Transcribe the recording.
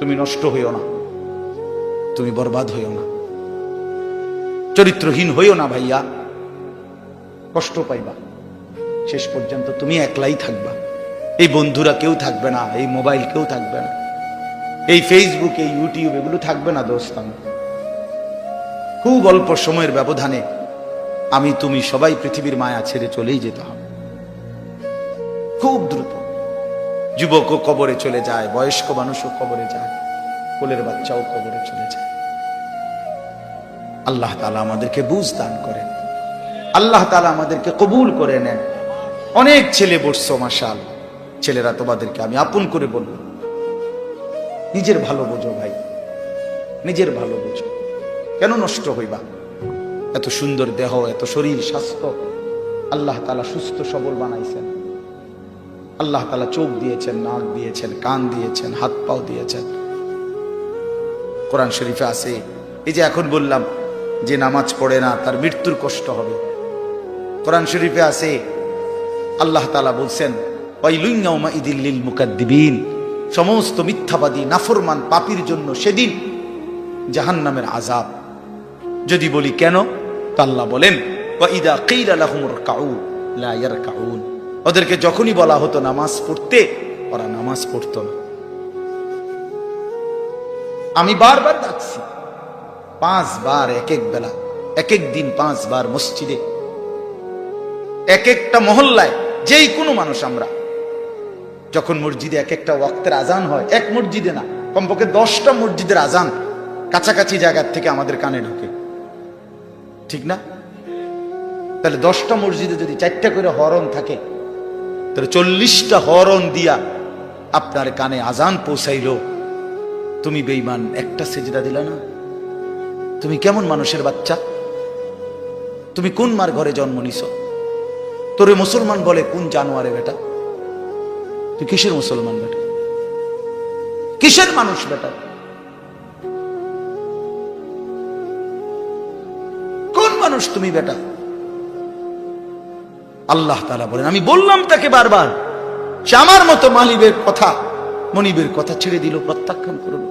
তুমি নষ্ট হইও না, তুমি বরবাদ হইও না, চরিত্রহীন হইও না ভাইয়া। কষ্ট পাইবা, শেষ পর্যন্ত তুমি একলাই থাকবা। এই বন্ধুরা কেউ থাকবে না, এই মোবাইল কেউ থাকবে না, এই ফেসবুক, এই ইউটিউব এগুলো থাকবে না দোস্ত। খুব অল্প সময়ের ব্যবধানে আমি তুমি সবাই পৃথিবীর মায়া ছেড়ে চলেই যেতে হবে, খুব দ্রুত। যুবকও কবরে চলে যায়, বয়স্ক মানুষও কবরে যায়, কোলের বাচ্চাও কবরে চলে যায়। আল্লাহ তাআলা আমাদেরকে বুঝ দান করেন, আল্লাহ তাআলা আমাদেরকে কবুল করে নেন। অনেক ছেলে বসছো মাশাআল্লাহ, ছেলেরা তোমাদেরকে আমি আপন করে বলবো, নিজের ভালো বোঝো ভাই, নিজের ভালো বোঝো। কেন নষ্ট হইবা? এত সুন্দর দেহ, এত শরীর স্বাস্থ্য আল্লাহ তাআলা সুস্থ সবল বানাইছেন। আল্লাহ তাআলা চোখ দিয়েছেন, নাক দিয়েছেন, কান দিয়েছেন, হাত পাও দিয়েছেন। কোরআন শরীফে আছে, এই যে এখন বললাম যে নামাজ পড়ে না তার মৃত্যুর কষ্ট হবে। কোরআন শরীফে আছে, আল্লাহ তাআলা বলছেন ওয়াইলুন ইয়াউমাইযিল লিল মুকাদ্দিবিন, সমস্ত মিথ্যাবাদী নাফরমান পাপীর জন্য সেদিন জাহান্নামের আযাব। যদি বলি কেন, তো আল্লাহ বলেন ওয়াইদা কিলা লাহুম রকাউ লা ইয়ারকাউন, ওদেরকে যখনই বলা হতো নামাজ পড়তে, ওরা নামাজ পড়তো না। আমি বারবার ডাকছি, 5 বার এক এক বেলা, এক এক দিন 5 বার মসজিদে, এক একটা মহল্লায়, যেই কোনো মানুষ আমরা যখন মসজিদে এক একটা ওয়াক্তের আজান হয়, এক মসজিদে না, কমপক্ষে 10টা মসজিদের আজান কাছাকাছি জায়গার থেকে আমাদের কানে ঢোকে, ঠিক না? তাহলে 10টা মসজিদে যদি 4টা করে হরন থাকে, তাহলে 40টা হরন দিয়া আপনার কানে আজান পৌঁছাইলো। তুমি বেঈমান, একটা সেজদা দিলা না। তুমি কেমন মানুষের বাচ্চা? তুমি কোন মার ঘরে জন্ম নিছ? তোরে মুসলমান বলে কোন জানোয়ারে বেটা? তুই কিসের মুসলমান বেটা? কিসের মানুষ বেটা? কোন মানুষ তুমি বেটা? আল্লাহ তাআলা বলেন, আমি বললাম তাকে বারবার, সে আমার মতো মালিবের কথা, মনিবের কথা ছেড়ে দিল, প্রত্যাখ্যান করলো।